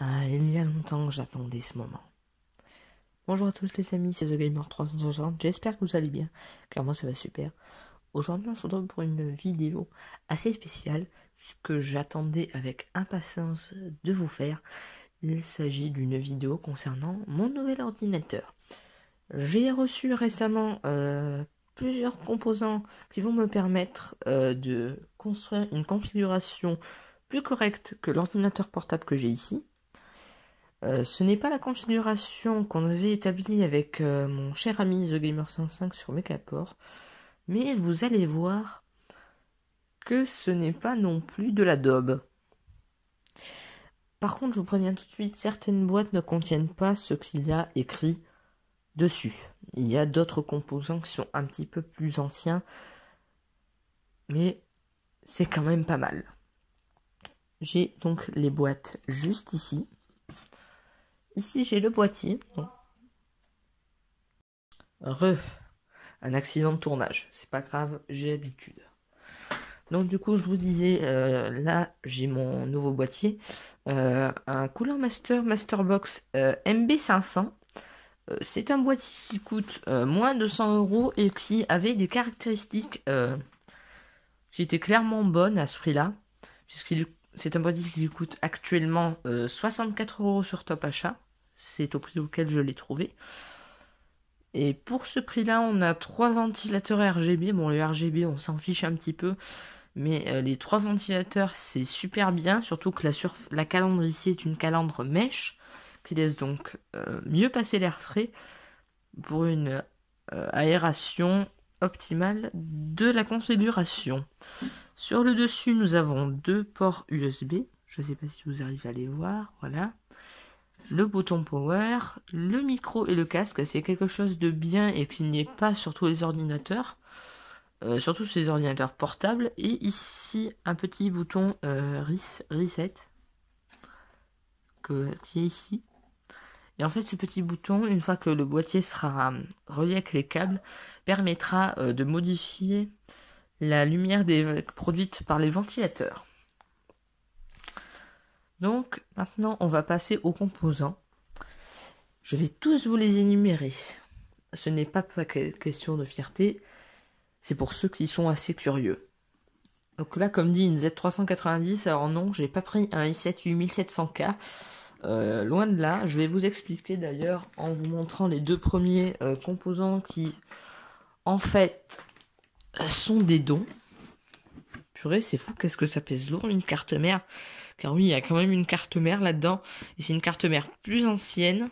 Ah, il y a longtemps que j'attendais ce moment. Bonjour à tous les amis, c'est TheGamer360, j'espère que vous allez bien, car moi ça va super. Aujourd'hui on se retrouve pour une vidéo assez spéciale, que j'attendais avec impatience de vous faire. Il s'agit d'une vidéo concernant mon nouvel ordinateur. J'ai reçu récemment plusieurs composants qui vont me permettre de construire une configuration plus correcte que l'ordinateur portable que j'ai ici. Ce n'est pas la configuration qu'on avait établie avec mon cher ami TheGamer105 sur Mecaport, mais vous allez voir que ce n'est pas non plus de la daube. Par contre, je vous préviens tout de suite, certaines boîtes ne contiennent pas ce qu'il y a écrit dessus. Il y a d'autres composants qui sont un petit peu plus anciens, mais c'est quand même pas mal. J'ai donc les boîtes juste ici. Ici, j'ai le boîtier. Un accident de tournage, c'est pas grave, j'ai l'habitude. Donc du coup, je vous disais, là, j'ai mon nouveau boîtier, un Cooler Masterbox MB500. C'est un boîtier qui coûte moins de 100 € et qui avait des caractéristiques qui étaient clairement bonnes à ce prix-là, puisqu'il c'est un boîtier qui coûte actuellement 64 € sur Top Achat. C'est au prix auquel je l'ai trouvé. Et pour ce prix-là, on a 3 ventilateurs RGB. Bon, le RGB, on s'en fiche un petit peu. Mais les 3 ventilateurs, c'est super bien. Surtout que la calandre ici est une calandre mèche, qui laisse donc mieux passer l'air frais pour une aération optimale de la configuration. Sur le dessus, nous avons 2 ports USB. Je ne sais pas si vous arrivez à les voir. Voilà. Le bouton power, le micro et le casque, c'est quelque chose de bien et qui n'y est pas sur tous les ordinateurs, surtout sur les ordinateurs portables. Et ici, un petit bouton reset, qui est ici. Et en fait, ce petit bouton, une fois que le boîtier sera relié avec les câbles, permettra de modifier la lumière produite par les ventilateurs. Donc maintenant on va passer aux composants. Je vais tous vous les énumérer. Ce n'est pas question de fierté, c'est pour ceux qui sont assez curieux. Donc là, comme dit, une Z390, alors non, j'ai pas pris un i7 8700K. Loin de là, je vais vous expliquer d'ailleurs en vous montrant les deux premiers composants qui, en fait, sont des dons. Purée, c'est fou, qu'est-ce que ça pèse lourd une carte mère. Car oui, il y a quand même une carte mère là-dedans. Et c'est une carte mère plus ancienne.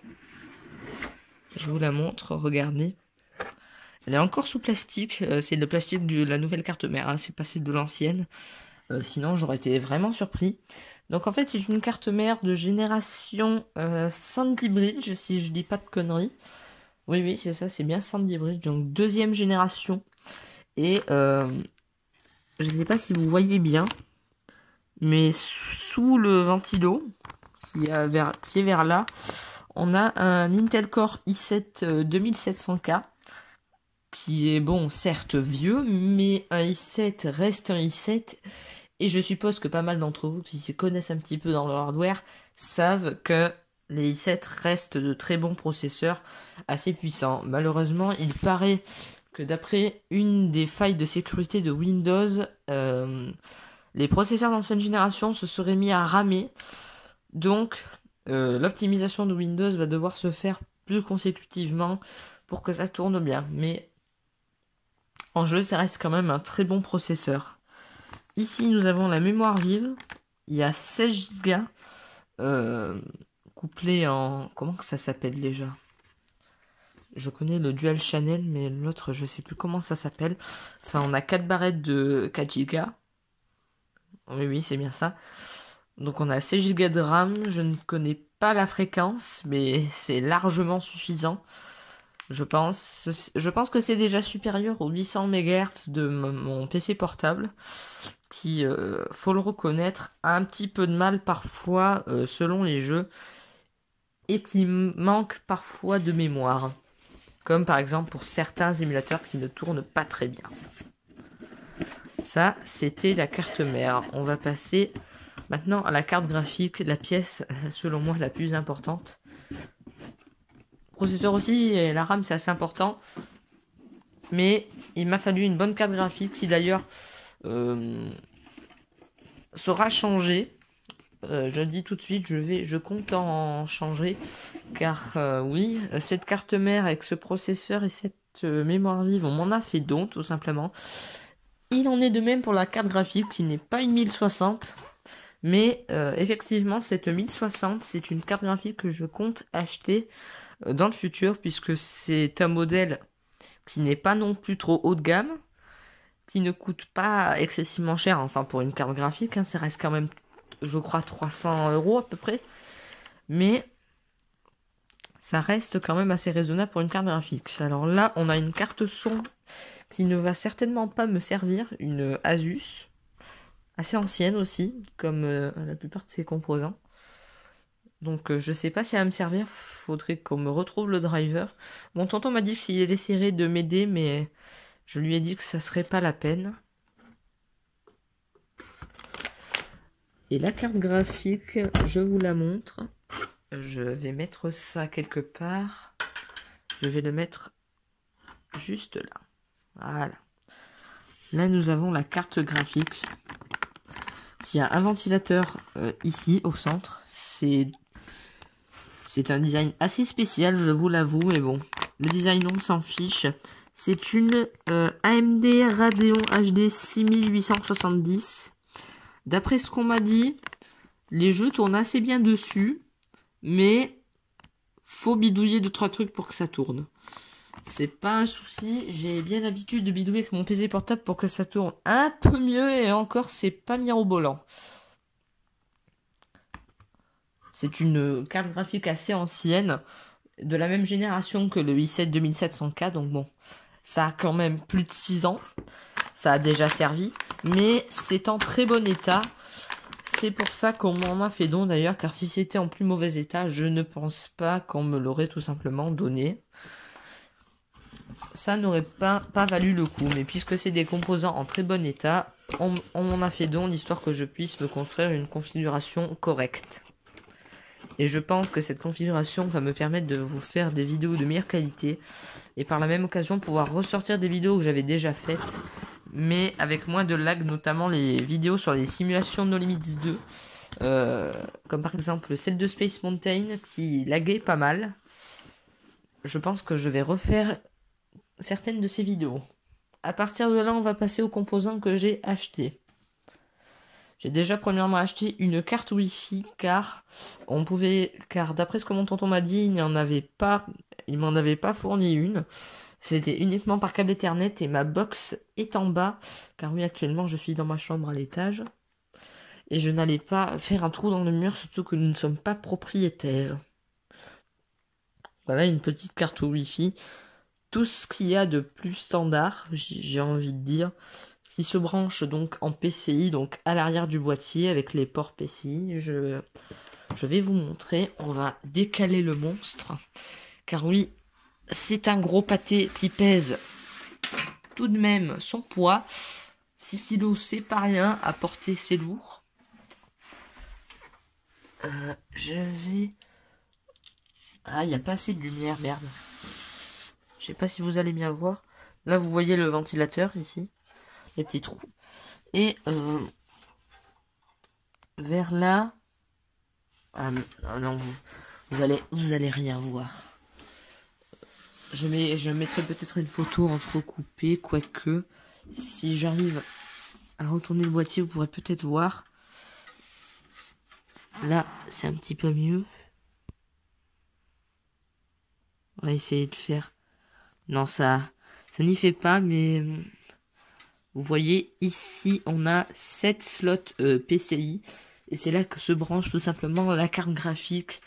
Je vous la montre, regardez. Elle est encore sous plastique. C'est le plastique de la nouvelle carte mère. Hein, c'est pas celle de l'ancienne. Sinon, j'aurais été vraiment surpris. Donc en fait, c'est une carte mère de génération Sandy Bridge, si je dis pas de conneries. Oui, c'est ça, c'est bien Sandy Bridge. Donc deuxième génération. Et je sais pas si vous voyez bien, mais sous le ventilo, qui est vers là, on a un Intel Core i7 2700K, qui est bon, certes vieux, mais un i7 reste un i7, et je suppose que pas mal d'entre vous qui se connaissent un petit peu dans le hardware savent que les i7 restent de très bons processeurs, assez puissants. Malheureusement, il paraît que d'après une des failles de sécurité de Windows, les processeurs d'ancienne génération se seraient mis à ramer, donc l'optimisation de Windows va devoir se faire plus consécutivement pour que ça tourne bien. Mais en jeu, ça reste quand même un très bon processeur. Ici, nous avons la mémoire vive. Il y a 16 Go couplé en... Comment que ça s'appelle déjà ? Je connais le Dual Channel, mais l'autre, je sais plus comment ça s'appelle. Enfin, on a 4 barrettes de 4 Go. Oui, c'est bien ça. Donc on a 16 Go de RAM, je ne connais pas la fréquence, mais c'est largement suffisant. Je pense que c'est déjà supérieur aux 800 MHz de mon PC portable, qui, faut le reconnaître, a un petit peu de mal parfois selon les jeux, et qui manque parfois de mémoire. Comme par exemple pour certains émulateurs qui ne tournent pas très bien. Ça, c'était la carte mère. On va passer Maintenant, à la carte graphique, la pièce, selon moi, la plus importante. Processeur aussi, et la RAM, c'est assez important. Mais il m'a fallu une bonne carte graphique qui, d'ailleurs, sera changée. Je le dis tout de suite, je compte en changer. Car, oui, cette carte mère avec ce processeur et cette mémoire vive, on m'en a fait don, tout simplement. Il en est de même pour la carte graphique qui n'est pas une 1060. Mais effectivement, cette 1060, c'est une carte graphique que je compte acheter dans le futur, puisque c'est un modèle qui n'est pas non plus trop haut de gamme, qui ne coûte pas excessivement cher, enfin pour une carte graphique, hein, ça reste quand même, je crois, 300 € à peu près, mais ça reste quand même assez raisonnable pour une carte graphique. Alors là, on a une carte son qui ne va certainement pas me servir, une Asus, assez ancienne aussi, comme la plupart de ses composants. Donc je sais pas si elle va me servir, faudrait qu'on me retrouve le driver. Mon tonton m'a dit qu'il essaierait de m'aider, mais je lui ai dit que ça serait pas la peine. Et la carte graphique, je vous la montre. Je vais mettre ça quelque part. Je vais le mettre juste là. Voilà. Là, nous avons la carte graphique qui a un ventilateur ici au centre. C'est un design assez spécial, je vous l'avoue, mais bon, le design on s'en fiche. C'est une AMD Radeon HD 6870. D'après ce qu'on m'a dit, les jeux tournent assez bien dessus, mais faut bidouiller 2-3 trucs pour que ça tourne. C'est pas un souci, j'ai bien l'habitude de bidouiller avec mon PC portable pour que ça tourne un peu mieux, et encore c'est pas mirobolant. C'est une carte graphique assez ancienne, de la même génération que le i7 2700K, donc bon, ça a quand même plus de 6 ans, ça a déjà servi, mais c'est en très bon état. C'est pour ça qu'on m'en a fait don d'ailleurs, car si c'était en plus mauvais état, je ne pense pas qu'on me l'aurait tout simplement donné. Ça n'aurait pas valu le coup, mais puisque c'est des composants en très bon état, on m'en a fait don, histoire que je puisse me construire une configuration correcte. Et je pense que cette configuration va me permettre de vous faire des vidéos de meilleure qualité, et par la même occasion pouvoir ressortir des vidéos que j'avais déjà faites, mais avec moins de lag, notamment les vidéos sur les simulations No Limits 2, comme par exemple celle de Space Mountain qui laguait pas mal. Je pense que je vais refaire certaines de ces vidéos. À partir de là, on va passer aux composants que j'ai achetés. J'ai déjà premièrement acheté une carte Wi-Fi, car d'après ce que mon tonton m'a dit, il m'en avait pas fourni une. C'était uniquement par câble Ethernet, et ma box est en bas, car oui, actuellement je suis dans ma chambre à l'étage. Et je n'allais pas faire un trou dans le mur, surtout que nous ne sommes pas propriétaires. Voilà une petite carte Wi-Fi. Tout ce qu'il y a de plus standard, j'ai envie de dire, qui se branche donc en PCI, donc à l'arrière du boîtier avec les ports PCI. Je vais vous montrer. On va décaler le monstre, car oui, c'est un gros pâté qui pèse tout de même son poids. 6 kg, c'est pas rien, à porter c'est lourd. Ah, il n'y a pas assez de lumière, merde. Je sais pas si vous allez bien voir. Là, vous voyez le ventilateur ici. Les petits trous. Et vers là... Ah non, vous allez rien voir. Je mettrai peut-être une photo entrecoupée, quoique. Si j'arrive à retourner le boîtier, vous pourrez peut-être voir. Là, c'est un petit peu mieux. On va essayer de faire... Non, ça n'y fait pas, mais... Vous voyez, ici, on a 7 slots PCI. Et c'est là que se branche tout simplement la carte graphique,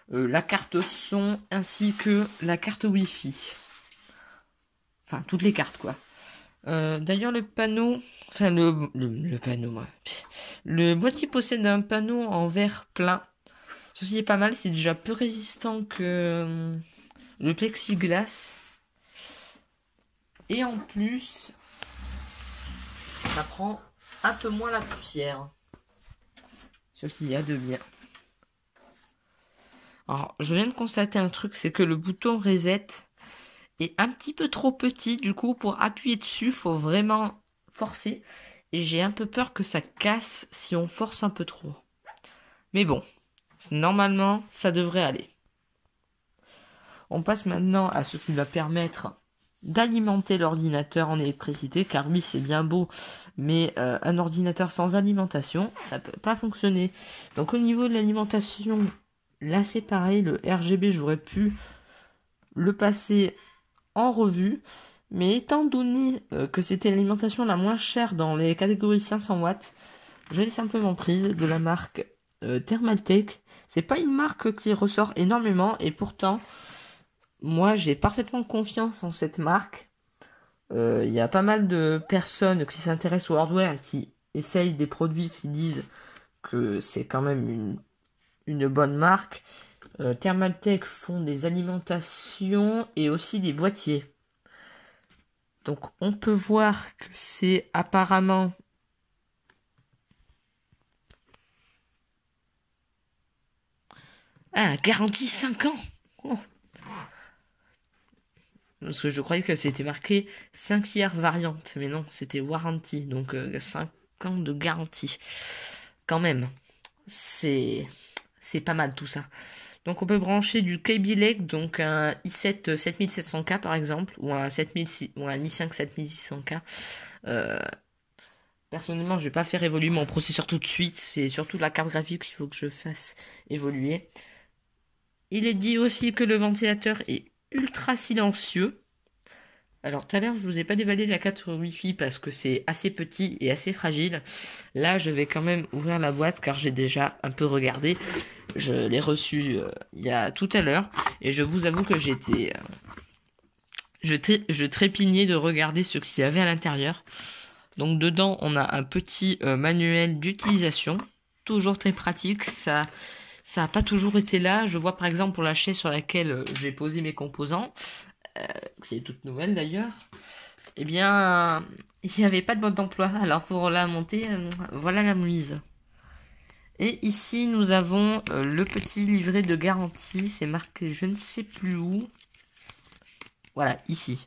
la carte son, ainsi que la carte Wi-Fi. Enfin, toutes les cartes, quoi. D'ailleurs, le panneau... Enfin, le panneau, moi. Le boîtier possède un panneau en verre plein. Ceci est pas mal, c'est déjà plus résistant que le plexiglas. Et en plus, ça prend un peu moins la poussière. ce qu'il y a de bien. Alors, je viens de constater un truc, c'est que le bouton reset est un petit peu trop petit. Du coup, pour appuyer dessus, faut vraiment forcer. Et j'ai un peu peur que ça casse si on force un peu trop. Mais bon, normalement, ça devrait aller. On passe maintenant à ce qui va permettre d'alimenter l'ordinateur en électricité, car oui, c'est bien beau, mais un ordinateur sans alimentation, ça peut pas fonctionner. Donc au niveau de l'alimentation, là c'est pareil, le RGB, j'aurais pu le passer en revue, mais étant donné que c'était l'alimentation la moins chère dans les catégories 500 watts, je l'ai simplement prise de la marque Thermaltake. C'est pas une marque qui ressort énormément, et pourtant moi, j'ai parfaitement confiance en cette marque. Il y a pas mal de personnes qui s'intéressent au hardware et qui essayent des produits qui disent que c'est quand même une bonne marque. Thermaltake font des alimentations et aussi des boîtiers. Donc on peut voir que c'est apparemment garantie 5 ans. Oh. Parce que je croyais que c'était marqué 5 years variante, mais non, c'était warranty, donc 5 ans de garantie. Quand même, c'est pas mal tout ça. Donc on peut brancher du Kaby Lake, donc un i7 7700K par exemple, ou un i5 7600K. Personnellement, je vais pas faire évoluer mon processeur tout de suite, c'est surtout la carte graphique qu'il faut que je fasse évoluer. Il est dit aussi que le ventilateur est ultra silencieux. Alors tout à l'heure je vous ai pas dévalé la carte Wi-Fi parce que c'est assez petit et assez fragile. Là je vais quand même ouvrir la boîte car j'ai déjà un peu regardé. Je l'ai reçu il y a tout à l'heure et je vous avoue que je trépignais de regarder ce qu'il y avait à l'intérieur. Donc dedans on a un petit manuel d'utilisation, toujours très pratique. Ça a pas toujours été là. Je vois par exemple pour la chaise sur laquelle j'ai posé mes composants, qui est toute nouvelle d'ailleurs, eh bien, il n'y avait pas de mode d'emploi. Alors pour la monter, voilà la mise. Et ici, nous avons le petit livret de garantie. C'est marqué je ne sais plus où. Voilà, ici.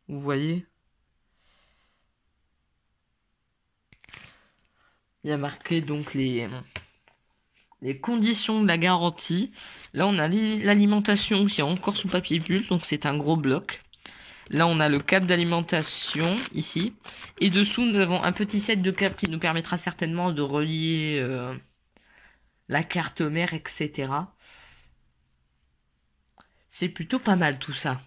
Vous voyez ? Il y a marqué donc les conditions de la garantie. Là, on a l'alimentation qui est encore sous papier bulle, donc c'est un gros bloc. Là, on a le câble d'alimentation, ici. Et dessous, nous avons un petit set de câbles qui nous permettra certainement de relier la carte mère, etc. C'est plutôt pas mal tout ça.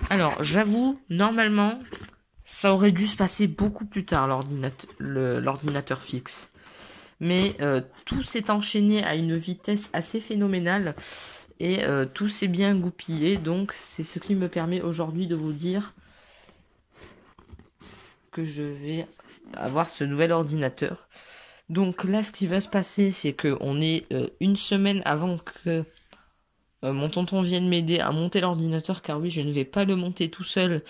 Alors, j'avoue, normalement, ça aurait dû se passer beaucoup plus tard, l'ordinateur fixe. Mais tout s'est enchaîné à une vitesse assez phénoménale et tout s'est bien goupillé. Donc c'est ce qui me permet aujourd'hui de vous dire que je vais avoir ce nouvel ordinateur. Donc là ce qui va se passer c'est que on est une semaine avant que mon tonton vienne m'aider à monter l'ordinateur, car oui je ne vais pas le monter tout seul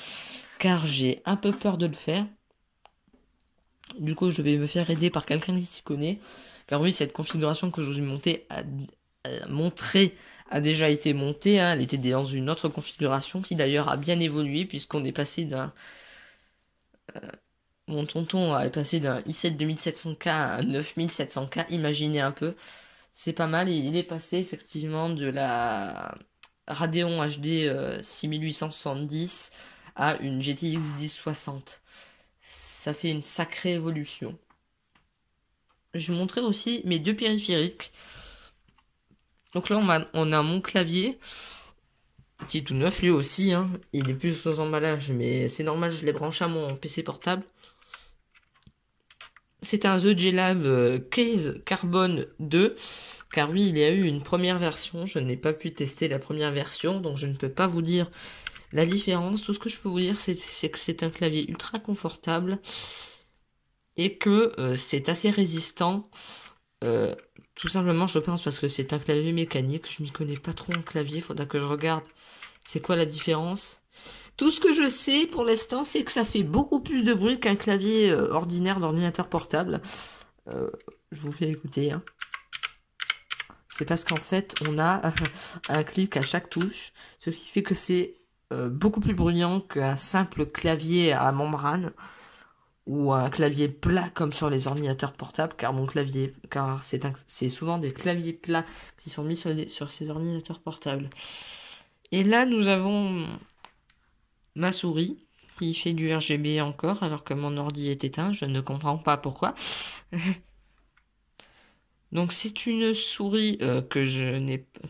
car j'ai un peu peur de le faire. Du coup, je vais me faire aider par quelqu'un qui s'y connaît. Car oui, cette configuration que je vous ai montrée a déjà été montée. Hein. Elle était dans une autre configuration qui d'ailleurs a bien évolué puisqu'on est passé d'un... mon tonton est passé d'un i7 2700K à un 9700K. Imaginez un peu. C'est pas mal. Et il est passé effectivement de la Radeon HD 6870 à une GTX 1060. Ça fait une sacrée évolution. Je vous montrerai aussi mes deux périphériques. Donc là, on a mon clavier, qui est tout neuf lui aussi. Hein. Il est plus aux emballages, mais c'est normal, je l'ai branché à mon PC portable. C'est un The G-Lab Case Carbone 2. Car oui, il y a eu une première version. Je n'ai pas pu tester la première version, donc je ne peux pas vous dire la différence. Tout ce que je peux vous dire, c'est que c'est un clavier ultra confortable et que c'est assez résistant. Tout simplement, je pense, parce que c'est un clavier mécanique. Je m'y connais pas trop en clavier. Faudra que je regarde c'est quoi la différence. Tout ce que je sais pour l'instant, c'est que ça fait beaucoup plus de bruit qu'un clavier ordinaire d'ordinateur portable. Je vous fais écouter. Hein. C'est parce qu'en fait, on a un clic à chaque touche, ce qui fait que c'est beaucoup plus bruyant qu'un simple clavier à membrane ou un clavier plat comme sur les ordinateurs portables, car c'est souvent des claviers plats qui sont mis sur ces ordinateurs portables. Et là, nous avons ma souris qui fait du RGB encore, alors que mon ordi est éteint. Je ne comprends pas pourquoi. Donc c'est une souris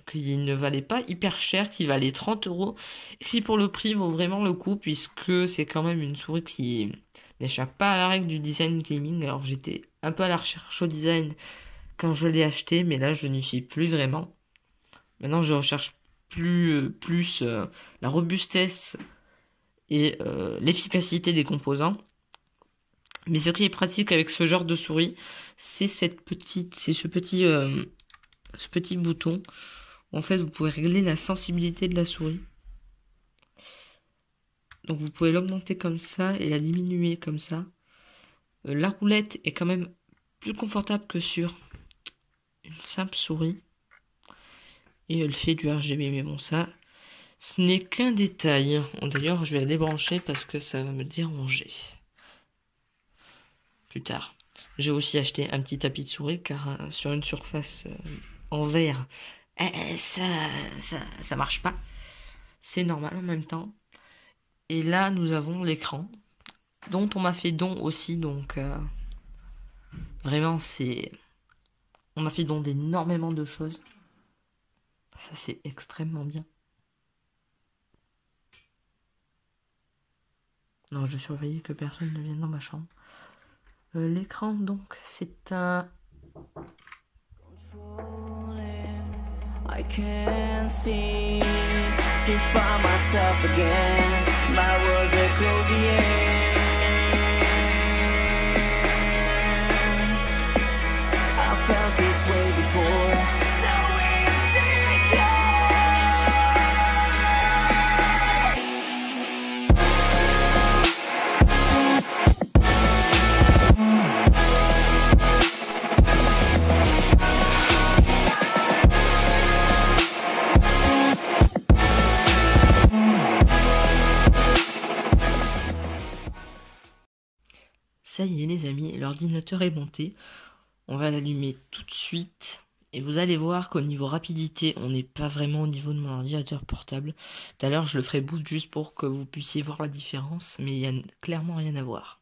qui ne valait pas hyper cher, qui valait 30 €, et qui pour le prix vaut vraiment le coup, puisque c'est quand même une souris qui n'échappe pas à la règle du design gaming. Alors j'étais un peu à la recherche au design quand je l'ai acheté, mais là je n'y suis plus vraiment. Maintenant je recherche plus la robustesse et l'efficacité des composants. Mais ce qui est pratique avec ce genre de souris, c'est ce petit bouton. En fait, vous pouvez régler la sensibilité de la souris. Donc vous pouvez l'augmenter comme ça et la diminuer comme ça. La roulette est quand même plus confortable que sur une simple souris. Et elle fait du RGB, mais bon ça, ce n'est qu'un détail. D'ailleurs, je vais la débrancher parce que ça va me déranger. Plus tard. J'ai aussi acheté un petit tapis de souris car sur une surface en verre, ça marche pas. C'est normal en même temps. Et là, nous avons l'écran dont on m'a fait don aussi. Donc, vraiment, on m'a fait don d'énormément de choses. Ça, c'est extrêmement bien. Non, je surveillais que personne ne vienne dans ma chambre. L'écran, donc, c'est un... I can't seem to find myself again. My world's are closing in. I felt this way before. So insecure. Ça y est les amis, l'ordinateur est monté. On va l'allumer tout de suite. Et vous allez voir qu'au niveau rapidité, on n'est pas vraiment au niveau de mon ordinateur portable. Tout à l'heure, je le ferai boot juste pour que vous puissiez voir la différence. Mais il n'y a clairement rien à voir.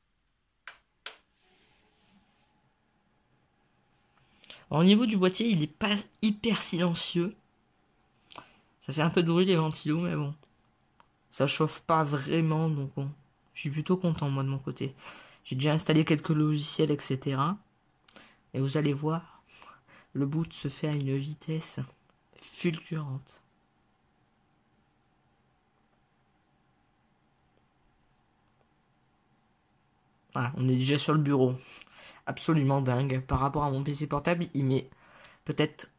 Alors, au niveau du boîtier, il n'est pas hyper silencieux. Ça fait un peu de bruit les ventilos, mais bon. Ça chauffe pas vraiment, donc bon. Je suis plutôt content moi de mon côté. J'ai déjà installé quelques logiciels, etc. Et vous allez voir, le boot se fait à une vitesse fulgurante. Voilà, on est déjà sur le bureau. Absolument dingue. Par rapport à mon PC portable, il met peut-être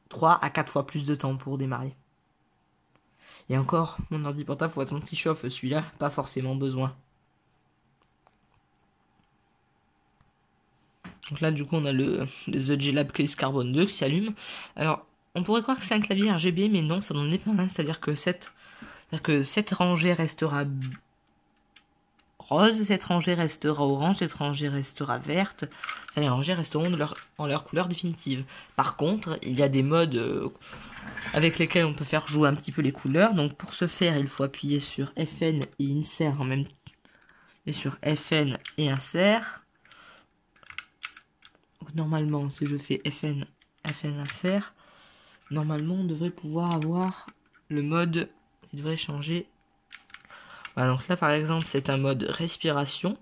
3 à 4 fois plus de temps pour démarrer. Et encore, mon ordi portable, faut attendre qu'il chauffe. Celui-là, pas forcément besoin. Donc là, du coup, on a le The G-Lab Case Carbone 2 qui s'allume. Alors, on pourrait croire que c'est un clavier RGB, mais non, ça n'en est pas un. C'est-à-dire que cette rangée restera rose, cette rangée restera orange, cette rangée restera verte. Enfin, les rangées resteront en leur couleur définitive. Par contre, il y a des modes avec lesquels on peut faire jouer un petit peu les couleurs. Donc pour ce faire, il faut appuyer sur FN et Insert en même temps. Et sur FN et Insert. Donc normalement, si je fais FN Insert, normalement on devrait pouvoir avoir le mode qui devrait changer. Voilà, donc là par exemple c'est un mode respiration.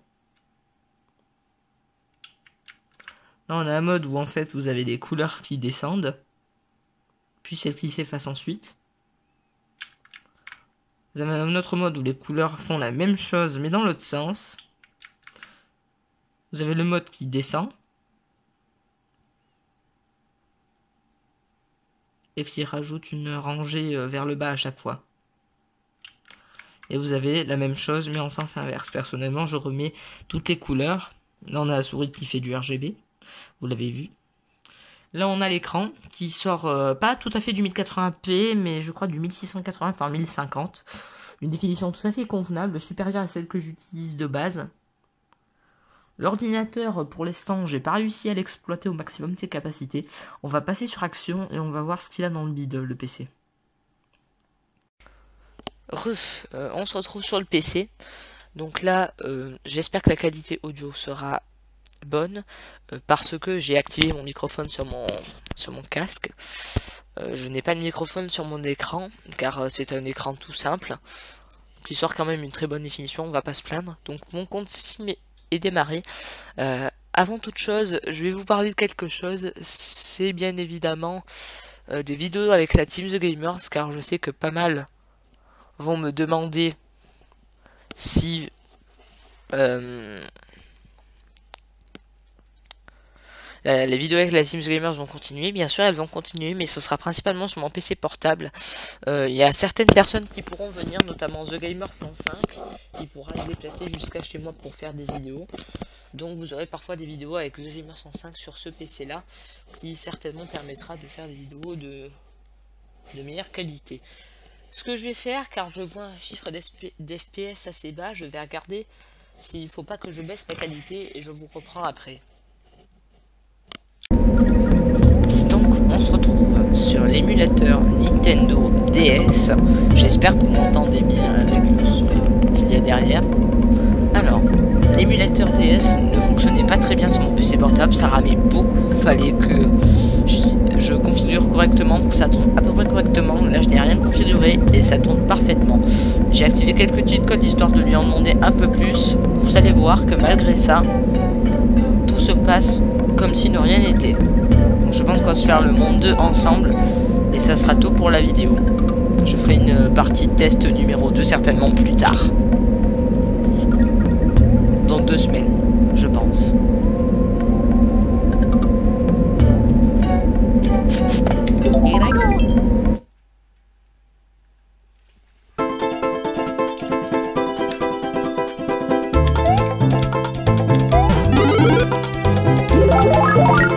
Là on a un mode où en fait vous avez des couleurs qui descendent, puis celles qui s'effacent ensuite. Vous avez un autre mode où les couleurs font la même chose mais dans l'autre sens. Vous avez le mode qui descend. et qui rajoute une rangée vers le bas à chaque fois. Et vous avez la même chose mais en sens inverse. Personnellement, je remets toutes les couleurs. Là, on a la souris qui fait du RGB. Vous l'avez vu. Là, on a l'écran qui sort pas tout à fait du 1080p, mais je crois du 1680 par 1050. Une définition tout à fait convenable, supérieure à celle que j'utilise de base. L'ordinateur, pour l'instant, j'ai pas réussi à l'exploiter au maximum de ses capacités. On va passer sur Action et on va voir ce qu'il a dans le bide, le PC. On se retrouve sur le PC. Donc là, j'espère que la qualité audio sera bonne parce que j'ai activé mon microphone sur mon casque. Je n'ai pas de microphone sur mon écran car c'est un écran tout simple qui sort quand même une très bonne définition, on va pas se plaindre. Donc mon compte Steam est démarré. Avant toute chose, je vais vous parler de quelque chose. C'est bien évidemment des vidéos avec la Team The Gamers, car je sais que pas mal vont me demander si les vidéos avec la Team The Gamers vont continuer. Bien sûr, elles vont continuer, mais ce sera principalement sur mon PC portable. Il y a certaines personnes qui pourront venir, notamment The Gamer 105. Il pourra se déplacer jusqu'à chez moi pour faire des vidéos. Donc vous aurez parfois des vidéos avec The Gamer 105 sur ce PC là, qui certainement permettra de faire des vidéos de meilleure qualité. Ce que je vais faire, car je vois un chiffre d'FPS assez bas, je vais regarder s'il ne faut pas que je baisse la qualité et je vous reprends après. Donc on se retrouve sur l'émulateur Nintendo DS. J'espère que vous m'entendez bien avec le son qu'il y a derrière. Alors, l'émulateur DS ne fonctionnait pas très bien sur mon PC portable, ça ramait beaucoup, fallait que je configure correctement pour que ça tourne à peu près correctement. Là je n'ai rien configuré et ça tourne parfaitement. J'ai activé quelques cheat codes histoire de lui en demander un peu plus. Vous allez voir que malgré ça, tout se passe comme si de rien n'était. Donc je pense qu'on va se faire le monde 2 ensemble et ça sera tout pour la vidéo. Je ferai une partie de test numéro 2 certainement plus tard. Dans 2 semaines, je pense.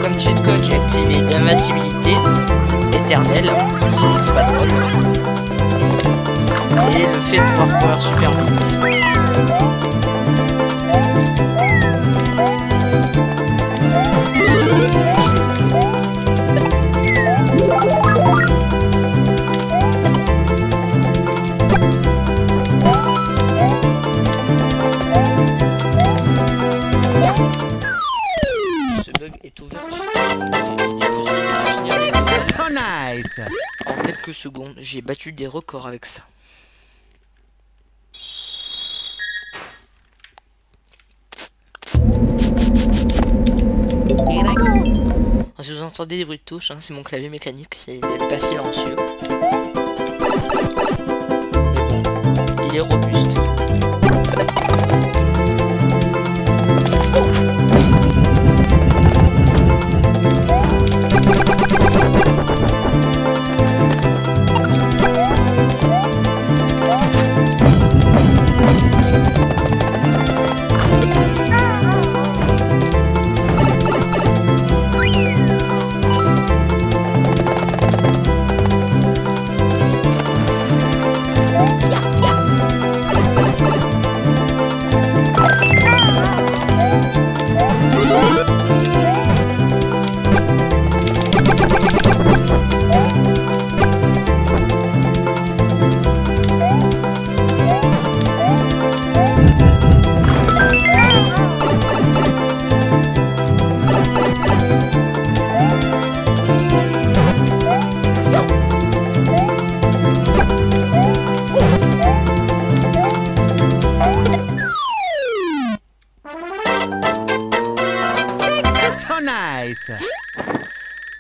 Comme cheat code, j'ai activé l'invincibilité éternelle, sinon c'est pas drôle. Et le fait de pouvoir courir super vite. Ce bug est ouvert. Il est possible de finir les bugs en quelques secondes. J'ai battu des records avec ça. Si vous entendez des bruits de touche, hein, c'est mon clavier mécanique, il est pas silencieux. Mais bon, il est robuste.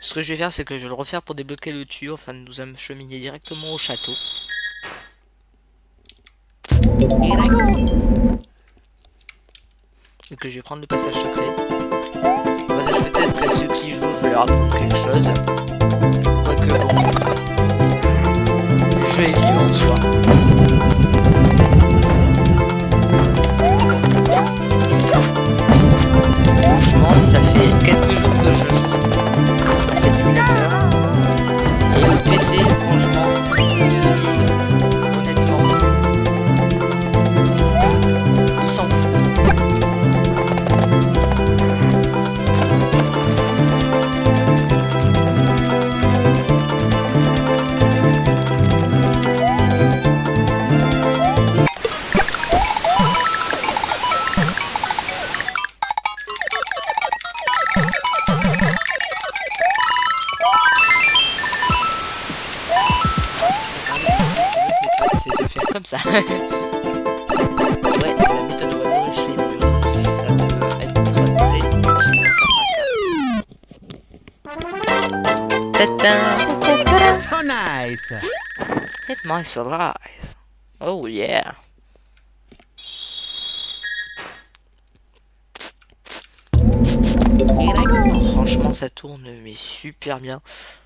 Ce que je vais faire, c'est que je vais le refaire pour débloquer le tuyau afin de nous acheminer directement au château. Et que je vais prendre le passage secret. Le passage peut-être que ceux qui jouent, je vais leur apprendre quelque chose. Quoique que bon, le jeu est vivant en soi. Franchement, ça fait quelques jours que je joue à cet émulateur. Et le PC, franchement, je te dise, honnêtement, il s'en fout. Comme ça. Ouais, la méthode rebranche les murs, ça peut être très utile dans certains cas. So nice. Hit my eyes. Oh yeah. Franchement, ça tourne mais super bien.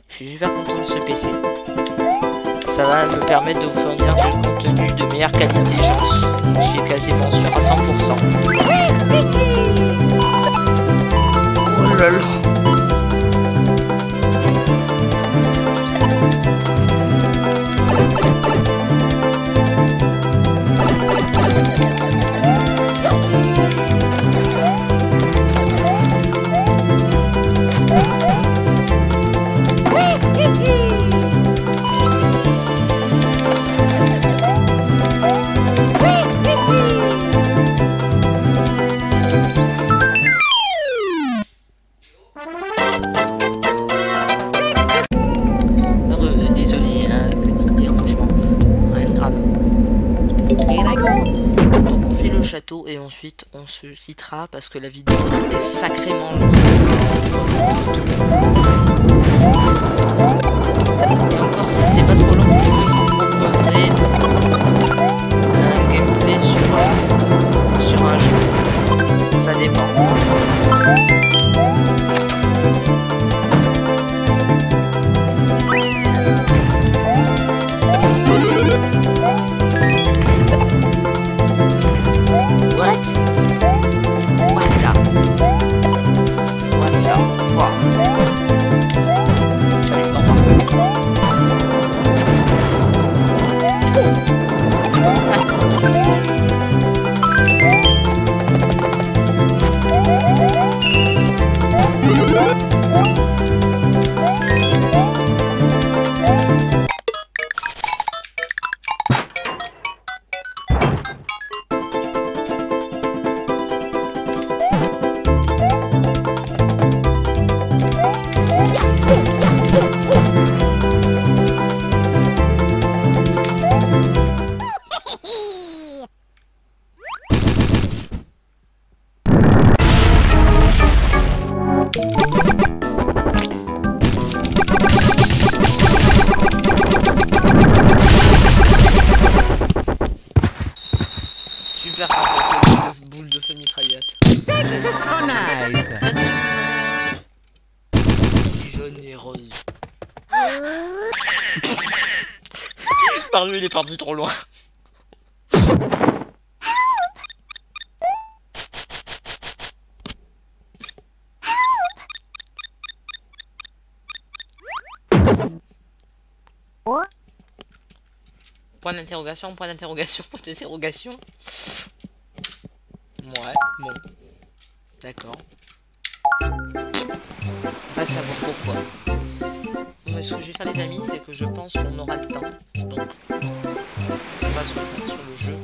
Je suis super content de ce PC. Ça va me permettre de vous fournir du contenu de meilleure qualité, je suis quasiment sûr à 100%. Oh là là. Château et ensuite on se quittera parce que la vidéo est sacrément longue. Et encore si c'est pas trop long, je vous proposerai un gameplay sur un jeu. Ça dépend. Super sympa que boule de feu mitraillette. So nice. Je suis jaune et rose. Mario il est parti trop loin. Point d'interrogation, point d'interrogation, point d'interrogation. Ouais, bon. D'accord. On va savoir pourquoi. Bon, ce que je vais faire les amis, c'est que je pense qu'on aura le temps. Donc, on va se reprendre sur le jeu.